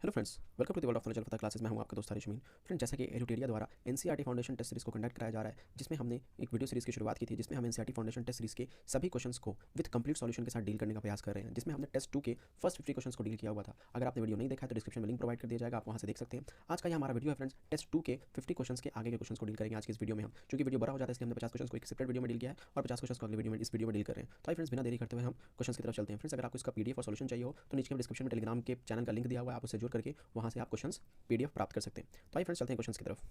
Hello friends, welcome to the world of knowledge पता classes में हूं आपका दोस्त हरीश अमीन। फ्रेंड, जैसा कि एडुटेरिया द्वारा एनसीईआरटी फाउंडेशन टेस्ट सीरीज को कंडक्ट कराया जा रहा है, जिसमें हमने एक वीडियो सीरीज की शुरुआत की थी, जिसमें हम एनसीईआरटी फाउंडेशन टेस्ट सीरीज के सभी क्वेश्चंस को विद कंप्लीट सॉल्यूशन के साथ डील करने का प्रयास कर रहे हैं, जिसमें हमने टेस्ट 2 के फर्स्ट 50 क्वेश्चंस को डील किया हुआ था। अगर आपने वीडियो नहीं देखा है तो डिस्क्रिप्शन में लिंक प्रोवाइड कर दिया जाएगा, आप वहां से देख सकते हैं। आज का ये हमारा वीडियो है फ्रेंड्स, टेस्ट 2 के 50 क्वेश्चंस के आगे के क्वेश्चंस को डील करेंगे आज की इस वीडियो में हम। चूंकि वीडियो बड़ा हो जाता है इसलिए हमने 50 क्वेश्चंस को एक सेपरेट वीडियो में डील किया है और 50 क्वेश्चंस को अगले वीडियो में इस वीडियो में डील कर रहे हैं। तो फ्रेंड्स, बिना देरी करते हुए हम क्वेश्चंस की तरफ चलते हैं। फ्रेंड्स, अगर आपको इसका पीडीएफ और सॉल्यूशन चाहिए हो तो नीचे डिस्क्रिप्शन में टेलीग्राम के चैनल का लिंक दिया हुआ है, आप उससे जुड़ करके वहां से आप क्वेश्चंस पीडीएफ प्राप्त कर सकते हैं। तो आइए फ्रेंड्स, चलते हैं क्वेश्चंस की तरफ।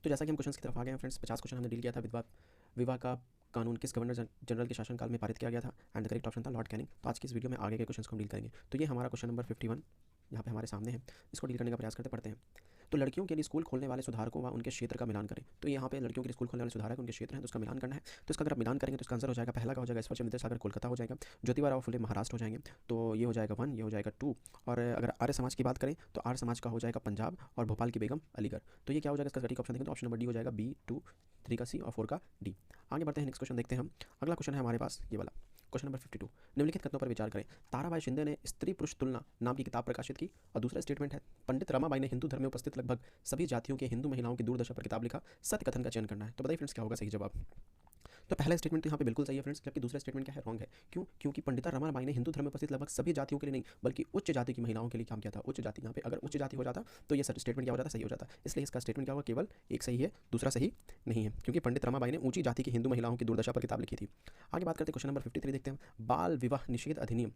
तो जैसा कि हम क्वेश्चंस की तरफ आ गए हैं फ्रेंड्स, 50 क्वेश्चन हमने डील किया था। विवाह का कानून किस गवर्नर जनरल के शासनकाल में पारित किया गया था, एंड द करेक्ट ऑप्शन था लॉर्ड कैनिंग। तो आज की इस वीडियो में आगे के क्वेश्चंस को हम डील करेंगे। तो ये हमारा क्वेश्चन नंबर 51 यहाँ पे हमारे सामने है, इसको डील करने का प्रयास करते पढ़ते हैं। तो लड़कियों के लिए स्कूल खोलने वाले सुधारकों व उनके क्षेत्र का मिलान करें। तो यहाँ पे लड़कियों के लिए स्कूल खोलने वाले सुधारक उनके क्षेत्र हैं, तो उसका मिलान करना है। तो इसका अगर आप मिलान करेंगे तो इसका आंसर हो जाएगा, पहला का हो जाएगा ईश्वर चंद्र विद्यासागर कोलकाता हो जाएगा, ज्योतिबा फुले महाराष्ट्र हो जाएंगे। तो ये हो जाएगा 1, ये हो जाएगा 2। और अगर आर्य समाज की बात करें तो आर्य समाज का हो जाएगा पंजाब और भोपाल की बेगम अलीगढ़। तो ये क्या हो जाएगा, इसका सटीक ऑप्शन देखें तो ऑप्शन नंबर डी हो जाएगा, बी 2, 3 का सी और 4 का डी। आगे बढ़ते हैं, नेक्स्ट क्वेश्चन देखते हैं हम। अगला क्वेश्चन है हमारे पास ये वाला, क्वेश्चन नंबर 52। निम्नलिखित कथनों पर विचार करें। ताराबाई शिंदे ने स्त्री पुरुष तुलना नाम की किताब प्रकाशित की। और दूसरा स्टेटमेंट है, पंडित रमाबाई ने हिंदू धर्म में उपस्थित लगभग सभी जातियों के हिंदू महिलाओं की दुर्दशा पर किताब लिखा। सत्य कथन का चयन करना है। तो बताइए फ्रेंड्स, क्या होगा सही जवाब। तो पहला स्टेटमेंट तो यहाँ पे बिल्कुल सही है फ्रेंड्स, जबकि दूसरा स्टेटमेंट क्या है, रॉन्ग है। क्यों? क्योंकि पंडिता रमाबाई ने हिंदू धर्म में उपस्थित लगभग सभी जातियों के लिए नहीं बल्कि उच्च जाति की महिलाओं के लिए काम किया था। उच्च जाति, यहाँ पे अगर उच्च जाति हो जाता तो ये स्टेटमेंट क्या हो जाता, सही हो जाता। इसलिए इसका स्टेटमेंट क्या होगा, केवल एक सही है, दूसरा सही नहीं है, क्योंकि पंडित रमाबाई ने ऊंची जाति की हिंदू महिलाओं की दुर्दशा पर किताब लिखी थी। आगे बात करते हैं, क्वेश्चन नंबर 53 देखते हैं। बाल विवाह निषेध अधिनियम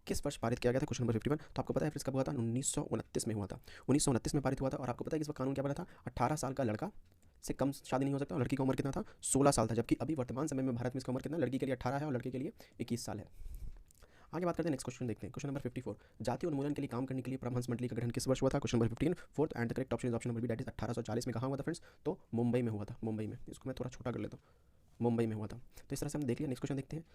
किस वर्ष पारित किया गया था, क्वेश्चन नंबर 51। तो आपको पता है फिर इसका हुआ था 1929 में हुआ था। 1929 में पारित हुआ था। और आपको पता है कि इस वक्त कानून क्या बना था, 18 साल का लड़का से कम शादी नहीं हो सकता। और लड़की का उम्र कितना था, 16 साल था। जबकि अभी वर्तमान समय में भारत में इसका उम्र कितना, लड़की के लिए 18 है और लड़के के लिए 21 साल है। आगे बात करते हैं, नेक्स्ट क्वेश्चन देखते हैं। Question number 54। जाति उन्मूलन के लिए काम करने के लिए परमहंस मंडली का गठन किस वर्ष हुआ था, question number 15 fourth and the correct option is option number B, that is 1840 में। कहाँ हुआ था फ्रेंड्स, तो मुंबई में हुआ था। मुंबई में, इसको मैं थोड़ा छोटा कर लेता हूँ, मुंबई में हुआ था। तो इस तरह से हम देख लिया। नेक्स्ट क्वेश्चन देखते हैं।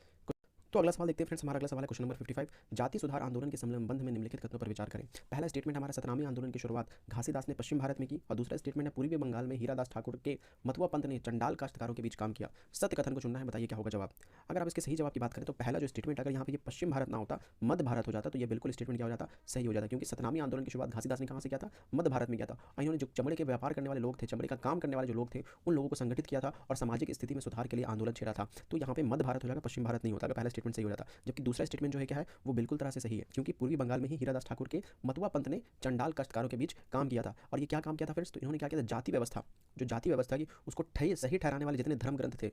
तो अगला सवाल देखते हैं फ्रेंड्स, हमारा अगला सवाल है क्वेश्चन नंबर 55। जाति सुधार आंदोलन के संबंध में निम्नलिखित कथनों पर विचार करें। पहला स्टेटमेंट हमारा सतनामी आंदोलन की शुरुआत घासीदास ने पश्चिम भारत में की। और दूसरा स्टेटमेंट है पूर्वी बंगाल में हीरादास ठाकुर के मथुआ पंथ ने चंडाल काश्तकारों के बीच काम किया। सत्य कथन को चुनना है, बताइए क्या होगा जवाब। अगर आप इसके सही जवाब की बात करें तो पहला जो स्टेटमेंट, अगर यहाँ पे ये पश्चिम भारत ना होता, मध्य भारत हो जाता, तो ये बिल्कुल स्टेटमेंट क्या हो जाता, सही हो जाता। क्योंकि सतनामी आंदोलन की शुरुआत घासीदास ने कहाँ से किया था, मध्य भारत में किया था। और इन्होंने जो चमड़े के व्यापार करने वाले लोग थे, चमड़े का काम करने वाले जो लोग थे, उन लोगों को संगठित किया था और सामाजिक स्थिति में सुधार के लिए आंदोलन छेड़ा था। तो यहाँ पे मध्य भारत हो जाएगा, पश्चिम भारत नहीं होता। अगर पहला स्टेटमेंट सही हो जाता। जबकि दूसरा स्टेटमेंट जो है क्या है, वो बिल्कुल तरह से सही है, क्योंकि पूर्वी बंगाल में ही हीरादास ठाकुर के मथुआ पंथ ने चंडाल काश्तकारों के बीच काम किया था। और ये क्या काम किया था फ्रेंड्स, तो इन्होंने क्या किया था, जाति व्यवस्था, जो जाति व्यवस्था की उसको सही ठहराने वाले जितने धर्म ग्रंथ थे,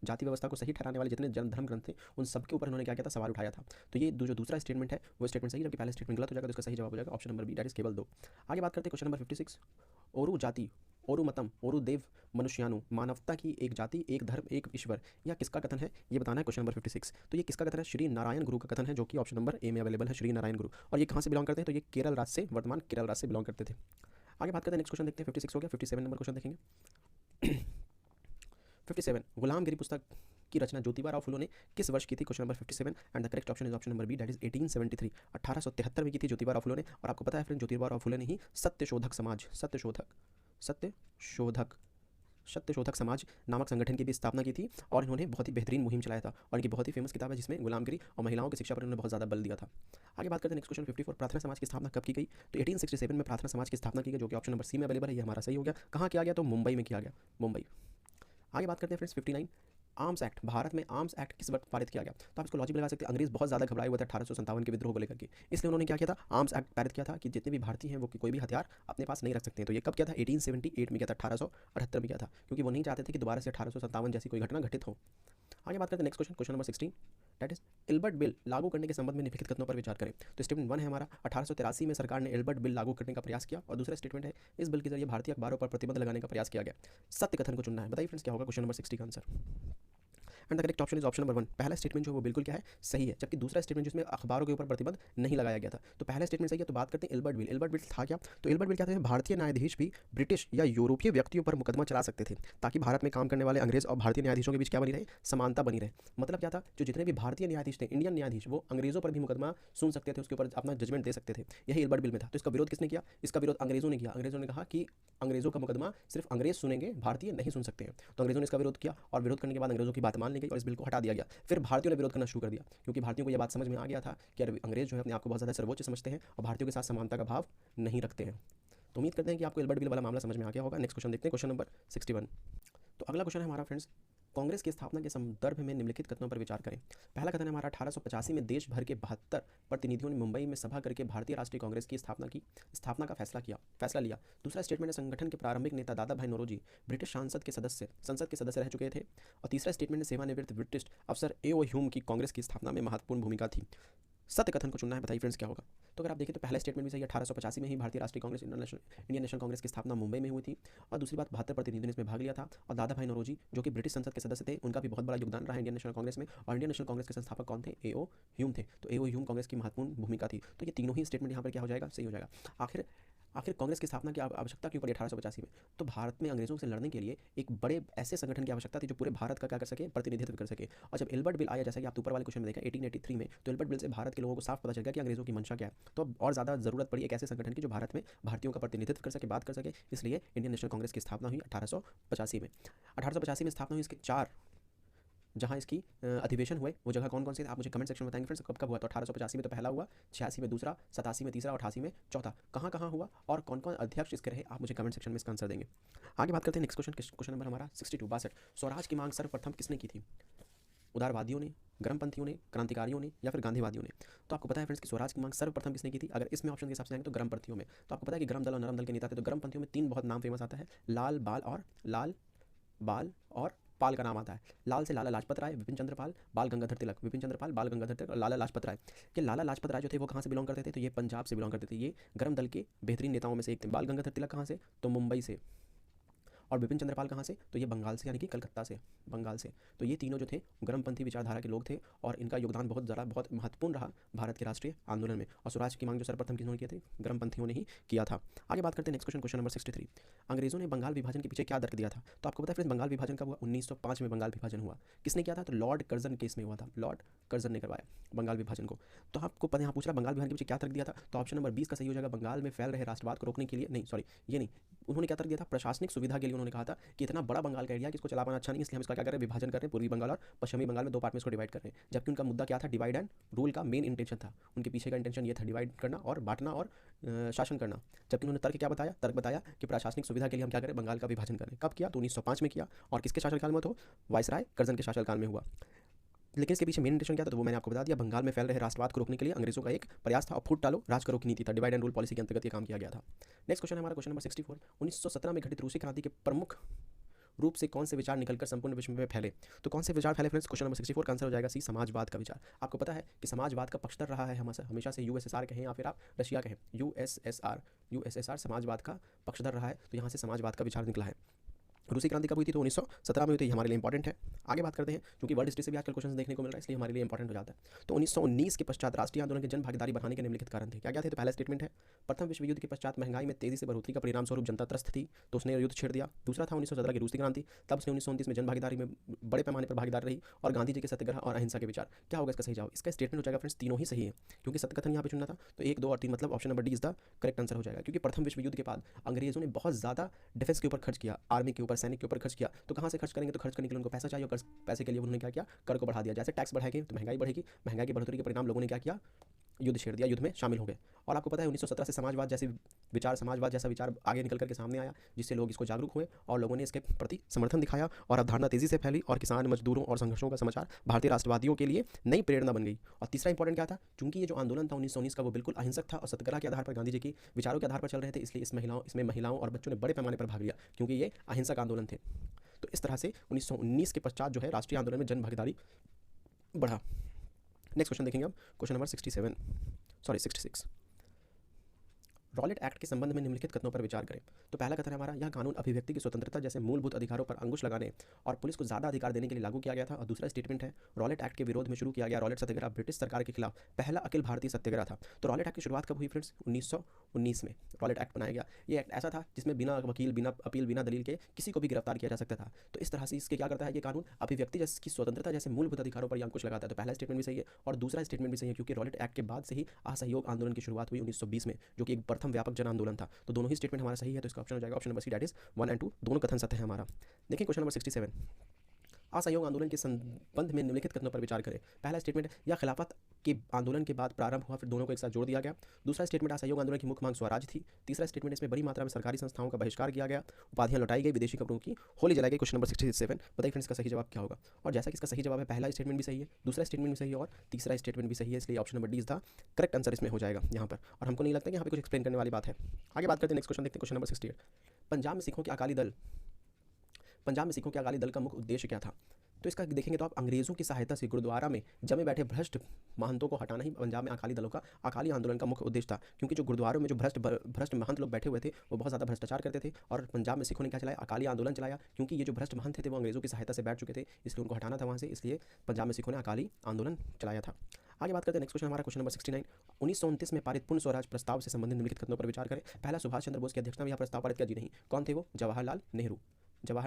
जाति व्यवस्था को सही ठहराने वाले जितने धर्म ग्रंथ थे, उन सबके ऊपर इन्होंने क्या किया था, सवाल उठाया था। तो ये जो दूसरा स्टेटमेंट है वो स्टेटमेंट सही है, जबकि पहला स्टेटमेंट गलत हो जाएगा। तो इसका सही जवाब हो जाएगा option number B, that is केवल 2। आगे बात करते हैं क्वेश्चन नंबर 56। ओरु जाति, ओरु मतम, ओरु देव मनुष्यानु, मानवता की एक जाति, एक धर्म, एक ईश्वर, यह किसका कथन है, ये बताना है क्वेश्चन नंबर 56। तो ये किसका कथन है, श्री नारायण गुरु का कथन है, जो कि ऑप्शन नंबर ए में अवेलेबल है, श्री नारायण गुरु। और ये कहाँ से बिलोंग करते हैं, तो ये केरल राज्य से, वर्तमान केरल राज्य से बिलोंग करते थे। आगे बात करते हैं, नेक्स्ट क्वेश्चन देखते हैं। 56 हो गया, 57 नंबर क्वेश्चन देखेंगे। 57 गुलामगिरी पुस्तक की रचना ज्योतिबा राव फुले ने किस वर्ष की थी, question number 57 and the correct option is option number B, that is 1873। 1873 में की थी ज्योतिबा राव फुले ने। और आपको पता है फ्रेंड, ज्योतिबा राव फुले ने ही सत्यशोधक समाज, सत्यशोधक समाज नामक संगठन की भी स्थापना की थी। और इन्होंने बहुत ही बेहतरीन मुहिम चलाया था। और इनकी बहुत ही फेमस किताब है जिसमें गुलामगिरी और महिलाओं की शिक्षा पर इन्होंने बहुत ज़्यादा बल दिया था। आगे बात करते हैं, नेक्स्ट क्वेश्चन 54। प्रार्थना समाज की स्थापना कब की गई, तो 1867 में प्रार्थना समाज की स्थापना की गई, जो कि ऑप्शन नंबर सी में अवेलेबल है। ये हमारा सही हो गया। कहाँ किया गया, तो मुंबई में किया गया, मुंबई। आगे बात करते हैं फ्रेंड्स 59। आर्म्स एक्ट, भारत में आर्म्स एक्ट किस वक्त पारित किया गया। तो आप इसको लॉजिक लगा सकते हैं, अंग्रेज बहुत ज़्यादा घबराए हुए थे 1857 के विद्रोह को लेकर के, इसलिए उन्होंने क्या किया था, आर्म्स एक्ट पारित किया था कि जितने भी भारतीय हैं वो कोई भी हथियार अपने पास नहीं रख सकते हैं। तो ये कब किया था, 1878 में किया था, 1878 में किया था, क्योंकि वो नहीं चाहते थे कि दोबारा से 1857 जैसी कोई घटना घटित हो। आगे बात करते हैं, next question, question number 16, that is Albert bill लागू करने के संबंध में निम्नलिखित कथनों पर विचार करें। तो स्टेटमेंट 1 है हमारा, 1883 में सरकार ने एल्बर्ट बिल लागू करने का प्रयास किया। और दूसरा स्टेटमेंट है, इस बिल के जरिए भारतीय अखबारों पर प्रतिबंध लगाने का प्रयास किया गया। सत्य कथन को चुनना है, बताइए फ्रेंड्स क्या होगा क्वेश्चन नंबर 60 का answer. And the correct option is option number 1। पहला स्टेटमेंट जो है वो बिल्कुल क्या है, सही है, जबकि दूसरा स्टेटमेंट जिसमें अखबारों के ऊपर प्रतिबंध नहीं लगाया गया था। तो पहला स्टेटमेंट सही है। तो बात करते हैं एल्बर्ट बिल। एल्बर्ट बिल था क्या, तो एल्बर्ट बिल क्या था, भारतीय न्यायाधीश भी ब्रिटिश या यूरोपीय व्यक्तियों पर मुकदमा चला सकते थे, ताकि भारत में काम करने वाले अंग्रेज और भारतीय न्यायाधीशों के बीच क्या बनी रहे, समानता बनी रहे। मतलब क्या था, जो जितने भी भारतीय न्यायाधीश थे, इंडियन न्यायाधीश, वो अंग्रेजों पर भी मुकदमा सुन सकते थे, उसके ऊपर अपना जजमेंट दे सकते थे। यही एल्बर्ट बिल में था। तो इसका विरोध किसने किया, इसका विरोध अंग्रेजों ने किया। अंग्रेजों ने कहा कि अंग्रेजों का मुकदमा सिर्फ अंग्रेज सुनेंगे, भारतीय नहीं सुन सकते हैं। तो अंग्रेजों ने इसका विरोध किया और विरोध करने के बाद अंग्रेजों की बात मान ली गई और इस बिल को हटा दिया गया। फिर भारतीयों ने विरोध करना शुरू कर दिया, क्योंकि भारतीयों को यह बात समझ में आ गया था कि अंग्रेज जो है अपने आप को बहुत ज़्यादा सर्वोच्च समझते हैं और भारतीयों के साथ समानता का भाव नहीं रखते हैं। तो उम्मीद करते हैं कि आपको एल्बर्ट बिल वाला मामला समझ में आ गया होगा। नेक्स्ट क्वेश्चन देखते हैं, क्वेश्चन नंबर 61। तो अगला क्वेश्चन है हमारा फ्रेंड्स, कांग्रेस की स्थापना के संदर्भ में निम्नलिखित कथनों पर विचार करें। पहला कथन है हमारा, 1885 में देश भर के 72 प्रतिनिधियों ने मुंबई में सभा करके भारतीय राष्ट्रीय कांग्रेस की स्थापना का फैसला लिया। दूसरा स्टेटमेंट है, संगठन के प्रारंभिक नेता दादा भाई नौरोजी ब्रिटिश संसद के सदस्य रह चुके थे। और तीसरा स्टेटमेंट है, सेवानिवृत्त ब्रिटिश अफसर ए.ओ. ह्यूम की कांग्रेस की स्थापना में महत्वपूर्ण भूमिका थी। सत्य कथन को चुनना है, बताइए फ्रेंड्स क्या होगा। तो अगर आप देखें तो पहला स्टेटमेंट भी सही है, 1885 में ही भारतीय राष्ट्रीय कांग्रेस इंडियन नेशनल कांग्रेस की स्थापना मुंबई में हुई थी। और दूसरी बात, 72 प्रतिनिधियों ने इसमें भाग लिया था। और दादा भाई नौरोजी जो कि ब्रिटिश संसद के सदस्य थे, उनका भी बहुत बड़ा योगदान रहा इंडियन नेशनल कांग्रेस में। और इंडियन नेशनल कांग्रेस के संस्थापक कौन थे? ए.ओ. ह्यूम थे। तो ए.ओ. ह्यूम कांग्रेस की महत्वपूर्ण भूमिका थी। तो ये तीनों ही स्टेटमेंट यहाँ पर क्या हो जाएगा? सही हो जाएगा। आखिर कांग्रेस की स्थापना की आवश्यकता क्यों पड़ी 1885 में? तो भारत में अंग्रेजों से लड़ने के लिए एक बड़े ऐसे संगठन की आवश्यकता थी जो पूरे भारत का क्या कर सके? प्रतिनिधित्व कर सके। और जब एल्बर्ट बिल आया, जैसा कि आप ऊपर वाले क्वेश्चन में देखा 1883 में, तो एल्बर्ट बिल से भारत के लोगों को साफ पता चल गया कि अंग्रेजों की मंशा क्या है। तो अब और ज़्यादा जरूरत पड़ी एक ऐसे संगठन की जो भारत में भारतीयों का प्रतिनिधित्व कर सके, बात कर सके। इसलिए इंडियन नेशनल कांग्रेस की स्थापना हुई 1885 में। 1885 में स्थापना हुई। इसके 4 जहाँ इसकी अधिवेशन हुए, वो जगह कौन कौन सी? आप मुझे कमेंट सेक्शन में बताएंगे फ्रेंड्स, कब कब हुआ। तो 1885 में तो पहला हुआ, 86 में दूसरा, 87 में तीसरा और 88 में चौथा। कहाँ कहाँ हुआ और कौन कौन अध्यक्ष इसके रहे, आप मुझे कमेंट सेक्शन में इसका आंसर देंगे। आगे बात करते हैं नेक्स्ट क्वेश्चन नंबर हमारा 62। स्वराज की मांग सर्वप्रथम किसने की थी? उदारवादियों ने, गर्मपंथियों ने, क्रांतिकारियों ने, या फिर गांधीवादियों ने? तो आपको पता है फ्रेंड्स कि स्वराज की मांग सर्वप्रथम किसने की थी? अगर इसमें ऑप्शन के हिसाब से जाएंगे तो गर्मपंथियों में। तो आपको पता है कि गर्म दल और नरम दल के नेता थे। तो गर्मपंथियों में 3 बहुत नाम फेमस आता है, लाल बाल और पाल का नाम आता है। लाल से लाला लाजपत राय, विपिन चंद्र पाल, बाल गंगाधर तिलक और लाला लाजपत राय। ये लाला लाजपत राय जो थे वो कहाँ से बिलोंग करते थे? तो ये पंजाब से बिलोंग करते थे। ये गर्म दल के बेहतरीन नेताओं में से एक थे। बाल गंगाधर तिलक कहाँ से? तो मुंबई से। और विपिन चंद्र पाल कहाँ से? तो ये बंगाल से, यानी कि कलकत्ता से, बंगाल से। तो ये तीनों जो थे गर्मपंथी विचारधारा के लोग थे और इनका योगदान बहुत महत्वपूर्ण रहा भारत के राष्ट्रीय आंदोलन में। और स्वराज की मांग जो सर्वप्रथम किन्होंने किए थे? गर्मपंथियों ने ही किया था। आगे बात करते हैं नेक्स्ट क्वेश्चन नंबर 63। अंग्रेजों ने बंगाल विभाजन के पीछे क्या तर्क दिया था? तो आपको पता है फ्रेंड्स, बंगाल विभाजन कब हुआ? 1905 में बंगाल विभाजन हुआ। किसने किया था? तो लॉर्ड कर्जन केस में हुआ था। लॉर्ड कर्जन ने करवाया बंगाल विभाजन को। तो आपको पता, यहाँ पूछ रहा बंगाल विभाजन के पीछे क्या तर्क दिया था? तो ऑप्शन नंबर 20 का सही हो जाएगा, बंगाल में फैल रहे राष्ट्रवाद को रोकने के लिए। नहीं, सॉरी, ये नहीं। उन्होंने क्या तर्क दिया था? प्रशासनिक सुविधा के लिए। उन्होंने कहा था कि इतना बड़ा बंगाल का एरिया कि इसको चला पाना अच्छा नहीं, इसलिए हम इसका क्या कर रहे हैं? विभाजन कर रहे हैं, पूर्वी बंगाल और पश्चिमी बंगाल में 2 पार्ट में इसको डिवाइड कर रहे हैं। जबकि उनका मुद्दा क्या था? डिवाइड एंड रूल का मेन इंटेंशन था। उनके पीछे का इंटेंशन ये था, डिवाइड करना और बांटना और शासन करना। जबकि उन्होंने तर्क क्या बताया? तर्क बताया कि प्रशासनिक सुविधा के लिए हम क्या करें? बंगाल का विभाजन करें। कब किया? तो 1905 में किया। और किसके शासनकाल में? तो वायसराय कर्जन के शासनकाल में हुआ। लेकिन इसके पीछे मेन इंटेंशन क्या था? तो वो मैंने आपको बता दिया, बंगाल में फैल रहे राष्ट्रवाद को रोकने के लिए अंग्रेजों का एक प्रयास था। और फूट डालो राज करो की नीति था। डिवाइड एंड रूल पॉलिसी के अंतर्गत ये काम किया गया था। नेक्स्ट क्वेश्चन है हमारा क्वेश्चन नंबर 64। 1917 में घटित रूसी क्रांति के प्रमुख रूप से कौन से विचार निकलकर संपूर्ण विश्व में फैले? तो कौन से विचार फैले फ्रेंड्स? क्वेश्चन नंबर 64 का आंसर हो जाएगा सी, समाजवाद का विचार। आपको पता है कि समाजवाद का पक्षधर रहा है हमेशा से यूएसएसआर कहें या फिर आप रशिया कहें, यूएसएसआर समाजवाद का पक्षधर रहा है। तो यहाँ से समाजवाद का विचार निकला है। रूसी क्रांति कब हुई थी? तो 1917 में हुई थी। हमारे लिए इंपॉर्टेंट है। आगे बात करते हैं, क्योंकि वर्ल्ड हिस्ट्री से भी आजकल क्वेश्चन देखने को मिल रहा है, इसलिए हमारे लिए इंपॉर्टेंट हो जाता है। तो 1919 के पश्चात राष्ट्रीय आंदोलन के जन भागीदारी बढ़ाने के निम्नलिखित कारण थे। क्या क्या थे? तो पहला स्टेटमेंट है, प्रथम विश्व युद्ध के पश्चात महंगाई में तेजी से बढ़ोतरी का परिणाम स्वरूप जनता त्रस्त थी, तो उसने युद्ध छेड़ दिया। दूसरा था 1917 की रूसी क्रांति, तब उसने 1929 में जन भागीदारी में बड़े पैमाने पर भागीदार रही और गांधी जी के सत्याग्रह और अहिंसा के विचार। क्या होगा इसका सही जवाब? इसका स्टेटमेंट हो जाएगा फ्रेंड्स, तीनों ही सही है, क्योंकि सत्य कथन यहाँ पे चुनना था। तो 1, 2 और 3 मतलब option number D is the correct answer हो जाएगा। क्योंकि प्रथम विश्व युद्ध के बाद अंग्रेजों ने बहुत ज़्यादा डिफेंस के ऊपर खर्च किया, आर्मी के ऊपर, सैनिक के ऊपर खर्च किया। तो कहाँ से खर्च करेंगे? तो खर्च करने के लिए उनको पैसा चाहिए और पैसे के लिए उन्होंने क्या किया? कर को बढ़ा दिया। जैसे टैक्स बढ़ाएंगे तो महंगाई बढ़ेगी, महंगाई की बढ़ोतरी के परिणाम लोगों ने क्या किया? युद्ध छेड़ दिया, युद्ध में शामिल हो गए। और आपको पता है 1917 से समाजवाद जैसा विचार आगे निकल करके सामने आया, जिससे लोग इसको जागरूक हुए और लोगों ने इसके प्रति समर्थन दिखाया और अवधारणा तेजी से फैली और किसान, मजदूरों और संघर्षों का समाचार भारतीय राष्ट्रवादियों के लिए नई प्रेरणा बन गई। और तीसरा इंपॉर्टेंट क्या था? चूंकि ये जो आंदोलन था 1919 का, वो बिल्कुल अहिंसक था और सत्याग्रह के आधार पर गांधी जी की विचारों के आधार पर चल रहे थे, इसलिए इसमें महिलाओं और बच्चों ने बड़े पैमाने पर भाग लिया, क्योंकि ये अहिंसक आंदोलन थे। तो इस तरह से 1919 के पश्चात जो है राष्ट्रीय आंदोलन में जन भागीदारी बढ़ा। नेक्स्ट क्वेश्चन देखेंगे अब, क्वेश्चन नंबर 66। रॉलेट एक्ट के संबंध में निम्नलिखित कथनों पर विचार करें। तो पहला कथन है हमारा, यह कानून अभिव्यक्ति की स्वतंत्रता जैसे मूलभूत अधिकारों पर अंकुश लगाने और पुलिस को ज़्यादा अधिकार देने के लिए लागू किया गया था। और दूसरा स्टेटमेंट है, रॉलेट एक्ट के विरोध में शुरू किया गया रॉलेट सत्याग्रह ब्रिटिश सरकार के खिलाफ पहला अखिल भारतीय सत्याग्रह था। तो रॉलेट एक्ट की शुरुआत कब हुई फ्रेंड्स? 1919 में रॉलेट एक्ट बनाया गया। ये एक्ट ऐसा था जिसमें बिना वकील, बिना अपील, बिना दलील के किसी को भी गिरफ्तार किया जा सकता था। तो इस तरह से इसके क्या करता है ये कानून? अभिव्यक्ति की स्वतंत्रता जैसे मूलभूत अधिकारों पर अंकुश लगाता है। तो पहला स्टेटमेंट भी सही है और दूसरा स्टेटमेंट भी सही है, क्योंकि रॉलेट एक्ट के बाद से ही असहयोग आंदोलन की शुरुआत हुई 1920 में, जो कि एक प्रथम व्यापक जन आंदोलन था। तो दोनों ही स्टेटमेंट हमारा सही है, तो इसका ऑप्शन हो जाएगा option number C, that is 1 और 2, दोनों कथन सत्य है हमारा। देखिए क्वेश्चन नंबर 67। असहयोग आंदोलन के संबंध में निम्नलिखित कथनों पर विचार करें। पहला स्टेटमेंट, यह खिलाफत के आंदोलन के बाद प्रारंभ हुआ, फिर दोनों को एक साथ जोड़ दिया गया। दूसरा स्टेटमेंट, असहयोग आंदोलन की मुख्य मांग स्वराज थी। तीसरा स्टेटमेंट, इसमें बड़ी मात्रा में सरकारी संस्थाओं का बहिष्कार किया गया, उपाधियां लौटाई गई, विदेशी कपड़ों की होली जलाई गई। क्वेश्चन नंबर 67, बताइए फ्रेंड्स इसका सही जवाब क्या होगा। और जैसा कि इसका सही जवाब है, पहला स्टेटमेंट भी सही है, दूसरा स्टेटमेंट भी सही है और तीसरा स्टेटमेंट भी सही है, इसलिए option number D is the correct answer इसमें हो जाएगा यहाँ पर। और हमको नहीं लगता कि यहाँ पे कुछ एक्सप्लेन करने वाली बात है। आगे बात करते हैं, नेक्स्ट क्वेश्चन देखते हैं, क्वेश्चन नंबर 68। पंजाब में सिखों के अकाली दल का मुख्य उद्देश्य क्या था। तो इसका देखेंगे तो आप अंग्रेज़ों की सहायता से गुरुद्वारा में जमे बैठे भ्रष्ट महंतों को हटाना ही पंजाब में अकाली आंदोलन का मुख्य उद्देश्य था। क्योंकि जो गुरुद्वारों में जो भ्रष्ट महंत लोग बैठे हुए थे वो बहुत ज़्यादा भ्रष्टाचार करते थे, और पंजाब में सिखों ने क्या चलाया, अकाली आंदोलन चलाया। क्योंकि ये जो भ्रष्ट महंत थे वो अंग्रेज़ों की सहायता से बैठ चुके थे, इसलिए उनको हटाना था वहाँ से, इसलिए पंजाब में सिखों ने अकाली आंदोलन चलाया था। आगे बात करते हैं, नेक्स्ट क्वेश्चन हमारा क्वेश्चन नंबर 69। 1929 में पारित पूर्ण स्वराज प्रस्ताव से संबंधित निम्नलिखित कथनों पर विचार करें। पहला, सुभाष चंद्र बोस की अध्यक्षता में यह प्रस्ताव पारित किया जी नहीं। कौन थे वो, जवाहरलाल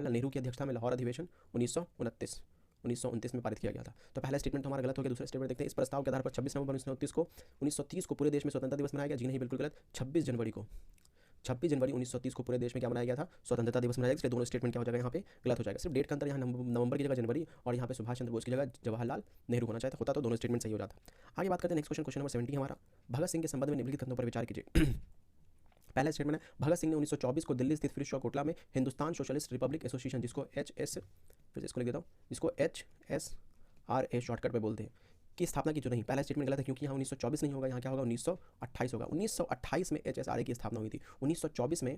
नेहरू की अध्यक्षता में लाहौर अधिवेशन 1929 में पारित किया गया था। तो पहला स्टेटमेंट तो हमारा गलत हो गया। दूसरा स्टेटमेंट देखते हैं, इस प्रस्ताव के आधार पर 26 नवंबर 1930 को पूरे देश में स्वतंत्रता दिवस मनाया गया। जी नहीं, बिल्कुल गलत। 26 जनवरी 1930 को पूरे देश में क्या मनाया गया था, स्वतंत्रता दिवस मनाया गया। इसलिए दोनों स्टेटमेंट क्या हो जाएगा, यहाँ पे गलत हो जाएगा। सिर्फ डेट का अंतर, यहाँ नवंबर की जगह जनवरी और यहाँ पे सुभाष चंद्र बोस की जगह जवाहरलाल नेहरू होना चाहिए होता, तो दोनों स्टेटमेंट सही हो जाता। आगे बात करते हैं, नेक्स्ट क्वेश्चन नंबर 70 हमारा, भगत सिंह के संबंध में निम्नलिखित कथनों पर विचार कीजिए। पहला स्टेटमेंट है, भगत सिंह ने 1924 को दिल्ली स्थित फिरोजशाह कोटला में हिंदुस्तान सोशलिस्ट रिपब्लिक एसोसिएशन, जिसको HSRA शॉर्टकट में बोलते हैं, की स्थापना की। जो नहीं, पहला स्टेटमेंट गलत है, क्योंकि यहाँ 1924 नहीं होगा, यहाँ क्या होगा, 1928 होगा। 1928 में HSRA की स्थापना हुई थी। 1924 में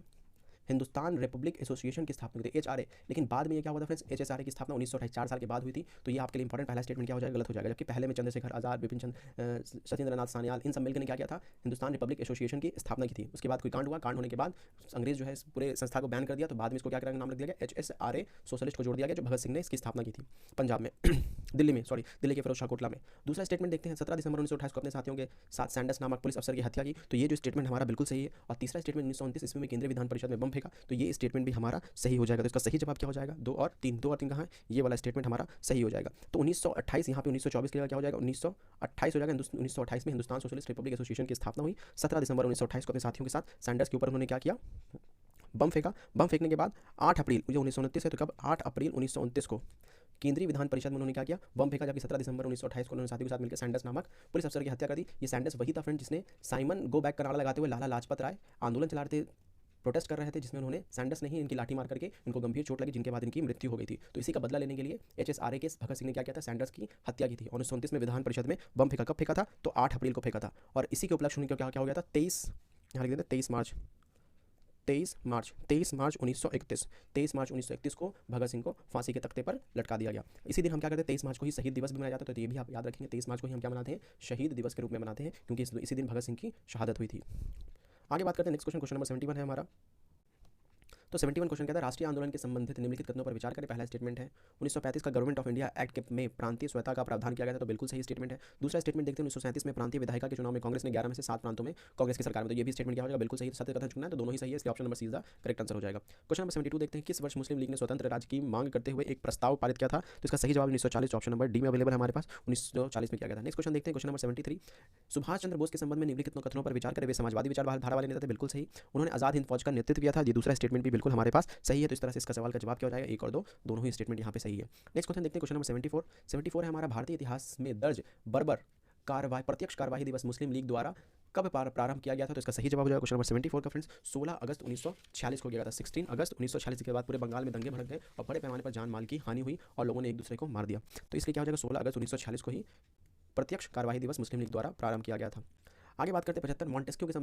हिंदुस्तान रिपब्लिक एसोसिएशन की स्थापना हुई थी, HRA, लेकिन बाद में ये क्या हुआ था फ्रेंड्स, HSRA की स्थापना 1928, 4 साल के बाद हुई थी। तो ये आपके लिए इंपॉर्टेंट पहला स्टेटमेंट क्या हो जाएगा, गलत हो जाएगा। जबकि पहले में चंद्रशेखर आजाद, बिपिन चंद्र, सत्येंद्रनाथ सान्याल, इन सब मिलकर ने क्या किया था, हिंदुस्तान रिपब्लिक एसोसिएशन की स्थापना की थी। उसके बाद कोई कांड हुआ, कांड होने के बाद अंग्रेज जो है पूरे संस्था को बैन कर दिया, तो बाद में इसको क्या करने का नाम रख दिया गया, HSRA सोशलिस्ट को जोड़ दिया गया, जो भगत सिंह ने इसकी स्थापना की थी पंजाब में दिल्ली के फिरोजशाह कोटला में। दूसरा स्टेटमेंट देखते हैं, 17 दिसंबर 1928 को अपने साथियों के साथ सैंडर्स नामक पुलिस अफसर की हत्या की। तो ये जो स्टेटमेंट हमारा बिल्कुल सही है। और तीसरा स्टेटमेंट, 1929 ईस्वी में केंद्रीय विधान परिषद में बम फेंका, तो ये स्टेटमेंट भी हमारा सही हो जाएगा। तो इसका सही जवाब क्या हो जाएगा, 2 और 3 कहाँ है, ये वाला स्टेटमेंट हमारा सही हो जाएगा। तो 1928 यहाँ पे 1924 की जगह क्या हो जाएगा, 1928 हो जाएगा। 1928 में हिंदुस्तान सोशलिस्ट रिपब्लिक एसोसिएशन की स्थापना हुई। 17 दिसंबर 1928 को अपने साथियों के साथ सैंडर्स के ऊपर उन्होंने क्या किया, बम फेंका। बम फेंकने के बाद 8 अप्रैल, ये 1929 है, तो कब, 8 अप्रैल 1929 को केंद्रीय विधान परिषद में उन्होंने क्या किया, बम फेंका। जबकि 17 दिसंबर 1928 को उन्होंने साथियों के साथ मिलकर सैंडर्स नामक पुलिस अफसर की हत्या कर दी। ये सैंडर्स वही था फ्रेंड जिसने साइमन गो बैक का नारा लगाते हुए लाला लाजपत राय आंदोलन चला रहे थे, प्रोटेस्ट कर रहे थे, जिसमें उन्होंने, सैंडर्स ने ही इनकी लाठी मार करके इनको गंभीर चोट लगी, जिनके बाद इनकी मृत्यु हो गई थी। तो इसी का बदला लेने के लिए HSRA के भगत सिंह ने क्या किया था, सैंडर्स की हत्या की थी। 1929 में विधान परिषद में बम फेंका। कब फेंका था, तो 8 अप्रैल को फेंका था। और इसी के उपलक्ष्य में क्या हो गया था, 23 मार्च 1931 को भगत सिंह को फांसी के तख्ते पर लटका दिया गया। इसी दिन हम क्या करते हैं, 23 मार्च को ही शहीद दिवस भी मनाया जाता है। तो ये भी आप याद रखेंगे, 23 मार्च को ही हम क्या मनाते हैं, शहीद दिवस के रूप में मनाते हैं, क्योंकि इसी दिन भगत सिंह की शहादत हुई थी। आगे बात करते हैं, नेक्स्ट क्वेश्चन नंबर 71 है हमारा। तो 71 क्वेश्चन कहता है, राष्ट्रीय आंदोलन के संबंधित निम्नलिखित कथनों पर विचार करें। पहला स्टेटमेंट है, 1935 का गवर्नमेंट ऑफ इंडिया एक्ट में प्रांतीय स्वता का प्रावधान किया गया था, तो बिल्कुल सही स्टेटमेंट है। दूसरा स्टेटमेंट देखते हैं, 1937 में प्रांतीय विधायिका के चुनाव में कांग्रेस ने 11 में से 7 प्रांतों में कांग्रेस की सरकार में, तो ये भी स्टेटमेंट क्या हो जाएगा, बिल्कुल सही। सत्य कथन चुनना है तो दोनों ही सही है, इसलिए option number C is the correct answer हो जाएगा। क्वेश्चन नंबर 72 देखते हैं, किस वर्ष मुस्लिम लीग ने स्वतंत्र राज्य की मांग करते हुए एक प्रस्ताव पारित किया था। तो इसका सही जवाब 1940, ऑप्शन नंबर डी में अवेलेबल है हमारे पास, 1940 में किया गया था। नेक्स्ट क्वेश्चन देखते हैं, क्वेश्चन नंबर 73, सुभाष चंद्र बोस के संबंध में निम्नलिखित कथनों पर विचार करें। वे समाजवादी विचारधारा वाले नेता थे, बिल्कुल सही। उन्होंने आजाद हिंद फौज का नेतृत्व किया था, ये दूसरा स्टेटमेंट भी बिल्कुल हमारे पास सही है। तो इस तरह से इसका सवाल का जवाब क्या हो जाएगा, 1 और 2 दोनों ही स्टेटमेंट यहाँ पे सही है। नेक्स्ट क्वेश्चन देखते हैं, क्वेश्चन नंबर 74 है हमारा, भारतीय इतिहास में दर्ज बर्बर प्रत्यक्ष कार्यवाही दिवस मुस्लिम लीग द्वारा कब प्रारंभ किया गया था। तो इसका सही जवाब हो जाएगा क्वेश्चन नंबर 74 का फ्रेंड्स, 16 अगस्त 1946 को किया गया था। 16 अगस्त 1946 के बाद पूरे बंगाल में दंगे भड़क गए और बड़े पैमाने पर जान माल की हानि हुई और लोगों ने एक दूसरे को मार दिया। तो इसलिए क्या हो जाएगा, 16 अगस्त 1946 को ही प्रत्यक्ष कार्यवाही दिवस मुस्लिम लीग द्वारा प्रारंभ किया गया था। आगे बात करते हैं 75, मॉन्टेस्क्यू के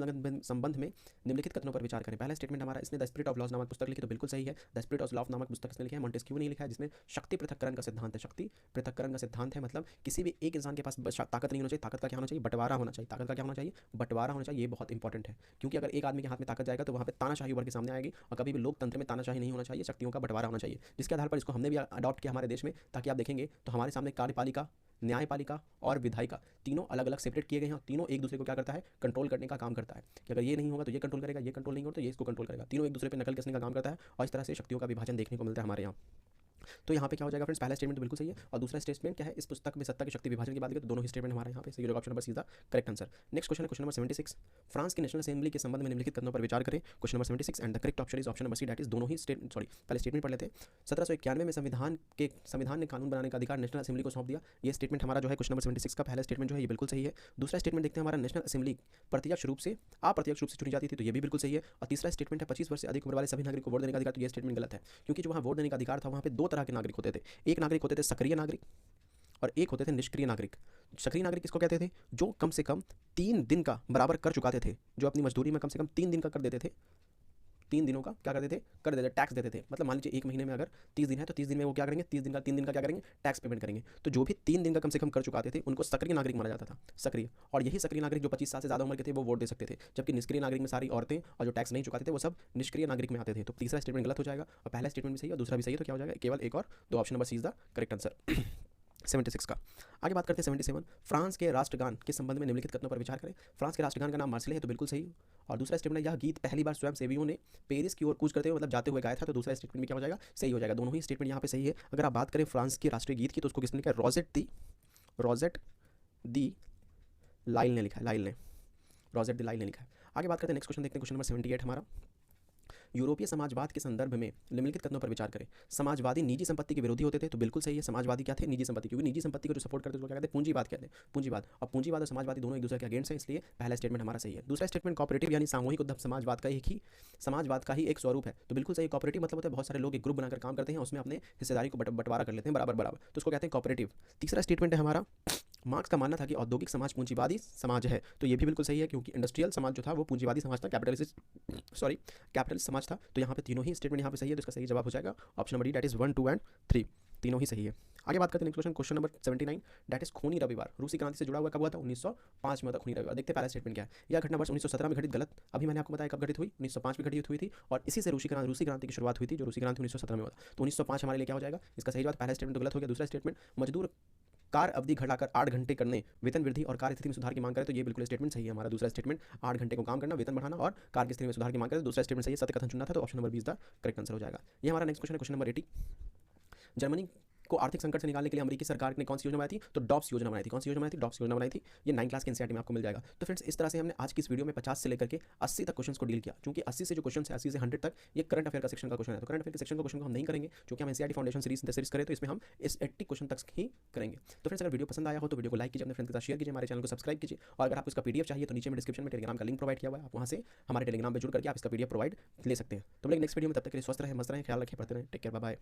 संबंध में निम्नलिखित कथनों पर विचार करें। पहला स्टेटमेंट हमारा, इसने द स्पिरिट ऑफ लॉज नामक पुस्तक लिखी, तो बिल्कुल सही है। द स्पिरिट ऑफ लॉ नामक पुस्तक इसने लिखा है, मॉन्टेस्क्यू नहीं लिखा है, जिसमें शक्ति पृथक्करण का सिद्धांत है। शक्ति पृथक्करण का सिद्धांत है, मतलब किसी भी एक इंसान के पास ताकत नहीं होना चाहिए, ताकत का क्या होना चाहिए, बंटवारा होना चाहिए। ताकत का क्या होना चाहिए, बंटवारा होना चाहिए। ये बहुत इंपॉर्टेंट है, क्योंकि अगर एक आदमी के हाथ में ताकत जाएगा तो वहाँ पे तानाशाही उभर के सामने आएगी, और कभी भी लोकतंत्र में तानाशाही नहीं होना चाहिए, शक्तियों का बंटवारा होना चाहिए। जिसके आधार पर इसको हमने भी अडॉप्ट किया हमारे देश में, ताकि आप देखेंगे तो हमारे सामने कार्यपालिका, न्यायपालिका और विधायिका तीनों अलग अलग सेपरेट किए गए हैं, और तीनों एक दूसरे को क्या करता है, कंट्रोल करने का काम करता है। कि अगर ये नहीं होगा तो ये कंट्रोल करेगा, ये कंट्रोल नहीं होगा तो ये इसको कंट्रोल करेगा। तीनों एक दूसरे पर नकल कसने का काम करता है, और इस तरह से शक्तियों का विभाजन देखने को मिलता है हमारे यहाँ। तो यहाँ पे क्या हो जाएगा फ्रेंड्स, पहला स्टेटमेंट तो बिल्कुल सही है और दूसरा स्टेटमेंट क्या है, इस पुस्तक में सत्ता की शक्ति विभाजन की बात करें तो दोनों ही स्टेटमेंट हमारे यहाँ पे सही होगा, option number C the correct answer. Next question है क्वेश्चन नंबर 76, फ्रांस की नेशनल असेंबली के संबंध में निम्नलिखित कथनों पर विचार करें। Question number 76 and the correct option is option number C, that is दोनों ही पहले स्टेटमेंट पढ़ लेते हैं। 1791 में संविधान ने कानून बनाने का अधिकार नेशनल असेंबली को सौंप दिया, ये स्टेटमेंट हमारा जो है क्वेश्चन नंबर 76 का पहला स्टेटमेंट जो है ये बिल्कुल सही है। दूसरा स्टेटमेंट देखते हैं हमारा, नेशनल असेंबली प्रत्यक्ष रूप से अप्रत्यक्ष रूप से चुनी जाती थी, तो ये भी बिल्कुल सही है। और तीसरा स्टेटमेंट है 25 वर्ष से अधिक उम्र वाले सभी नागरिक को वोट देने का अधिकार, तो ये स्टेटमेंट गलत है, क्योंकि जो वहाँ वोट देने का अधिकार था वहाँ पे दो तरह के नागरिक होते थे, एक नागरिक होते थे सक्रिय नागरिक और एक होते थे निष्क्रिय नागरिक। सक्रिय नागरिक किसको कहते थे, जो कम से कम 3 दिन का बराबर कर चुकाते थे, जो अपनी मजदूरी में कम से कम 3 दिन का कर देते थे, 3 दिनों का क्या करते थे, कर देते टैक्स देते थे। मतलब मान लीजिए एक महीने में अगर 30 दिन है तो 30 दिन में वो क्या करेंगे, 3 दिन का क्या करेंगे, टैक्स पेमेंट करेंगे। तो जो भी 3 दिन का कम से कम कर चुकाते थे उनको सक्रिय नागरिक माना जाता था, सक्रिय। और यही सक्रिय नागरिक जो 25 साल से ज़्यादा उम्र के थे वो वोट दे सकते थे, जबकि निष्क्रिय नागरिक में सारी औरतें और जो टैक्स नहीं चुकाते थे वो सब निष्क्रिय नागरिक में आते थे। तो तीसरा स्टेटमेंट गलत हो जाएगा और पहला स्टेटमेंट भी सही है और दूसरा भी सही है, तो क्या हो जाएगा, केवल एक और दो, option number C is the correct answer 76 का। आगे बात करते हैं 77, फ्रांस के राष्ट्रगान के संबंध में निम्नलिखित कथनों पर विचार करें। फ्रांस के राष्ट्रगान का नाम मार्सिले है, तो बिल्कुल सही। और दूसरा स्टेटमेंट है, यह गीत पहली बार स्वयं सेवियों ने पेरिस की ओर कूच करते हुए मतलब जाते हुए गाया था, तो दूसरा स्टेटमेंट भी क्या हो जाएगा, सही हो जाएगा। दोनों ही स्टेटमेंट यहाँ पे सही है। अगर आप बात करें फ्रांस के राष्ट्रीय गीत की तो उसको किसने लिखा है, रॉजेट दी लाइल ने लिखा है, रॉजेट दी लाइल ने लिखा है। आगे बात करते हैं नेक्स्ट क्वेश्चन देखते हैं, क्वेश्चन नंबर 78 हमारा, यूरोपीय समाजवाद के संदर्भ में निम्नलिखित कथनों पर विचार करें। समाजवादी निजी संपत्ति के विरोधी होते थे, तो बिल्कुल सही है। समाजवादी क्या थे, निजी संपत्ति, क्योंकि निजी संपत्ति को जो सपोर्ट करते थे वो क्या कहते हैं, पूंजीवाद कहते हैं, पूंजीवाद। और पूंजीवाद और समाजवादी दोनों एक दूसरे के अगेंस्ट है, इसलिए पहला स्टेटमेंट हमारा सही है। दूसरा स्टेटमेंट कॉपरेटिव यानी सामूहिक उद्यम समाजवाद का ही एक स्वरूप है, तो बिल्कुल सही। कॉपरेटिव मतलब होता है बहुत सारे लोग एक ग्रुप बनाकर काम करते हैं, उसमें अपने हिस्सेदारी को बंटवारा कर लेते हैं बराबर, तो उसको कहते हैं कॉपरेटिव। तीसरा स्टेटमेंट है हमारा, मार्क्स का मानना था कि औद्योगिक समाज पूंजीवादी समाज है, तो ये भी बिल्कुल सही है, क्योंकि इंडस्ट्रियल समाज जो था वो पूंजीवादी समाज था, कैपिटलिस्ट समाज था। तो यहाँ पे तीनों ही स्टेटमेंट यहाँ पे सही है, तो इसका सही जवाब हो जाएगा option number D, that is 1, 2 and 3, तीनों ही सही है। आगे बात करते हैं next question, question number 79, that is खूनी रविवार रूसी क्रांति से जुड़ा हुआ कब हुआ था, 1905 में होता खूनी रविवार। देखते हैं पहला स्टेटमेंट क्या है, यह घटना वर्ष 1917 में घटित, गलत। अभी मैंने आपको बताया कब घटित हुई, 1905 में घटित हुई थी, और इसी से रूसी क्रांति की शुरुआत हुई थी, जो रूसी क्रांति 1917 में हुआ। तो 1905 हमारे लिए क्या हो जाएगा, इसका सही जवाब। पहला स्टेटमेंट तो गलत हो गया। दूसरा स्टेटमेंट, मजदूर कार्य अवधि घटाकर 8 घंटे करने, वेतन वृद्धि और कार्य स्थिति में सुधार की मांग करे, तो ये बिल्कुल स्टेटमेंट सही है हमारा। दूसरा स्टेटमेंट 8 घंटे को काम करना, वेतन बढ़ाना और कार्य की स्थिति में सुधार की मांग करे, तो दूसरा स्टेटमेंट सही है। सत्य कथन चुनना था, तो option number 20 the correct answer हो जाएगा। ये हमारा नेक्स्ट क्वेश्चन है, क्वेश्चन नंबर 80, जर्मनी को आर्थिक संकट से निकालने के लिए अमेरिकी सरकार ने कौन सी योजना बनाई थी, तो डॉप्स योजना बनाई थी। कौन सी योजना बनाई थी, डॉप्स योजना बनाई थी। ये 9 क्लास के एनसीईआरटी में आपको मिल जाएगा। तो फ्रेंड्स इस तरह से हमने आज की इस वीडियो में 50 से लेकर के 80 तक क्वेश्चंस को डील किया, क्योंकि 80 से जो क्वेश्चन है 80 से 100 तक ये करंट अफेयर का सेक्शन का क्वेश्चन है। तो करंट अफेयर के सेक्शन का क्वेश्चन को हम नहीं करेंगे, क्योंकि हम एनसीईआरटी फाउंडेशन सीरीज करें तो इसमें हम इस 80 क्वेश्चन तक ही करेंगे। तो फ्रेंड्स अगर वीडियो पसंद आया हो तो वीडियो को लाइक कीजिए, अपने फ्रेंड्स के साथ शेयर कीजिए, हमारे चैनल को सब्सक्राइब कीजिए, और अगर आपको इसका पीडीएफ चाहिए तो नीचे में डिस्क्रिप्शन में टेलीग्राम का लिंक प्रोवाइड किया हुआ है, आप वहाँ से हमारे टेलीग्राम पर जुड़ करके आप इसका पीडीएफ प्रोवाइड ले सकते हैं। तो लेकिन नेक्स्ट वीडियो में तब तक के लिए स्वस्थ रहें, मस्त रहें, ख्याल रखें, पढ़ते रहें, टेक केयर, बाय बाय।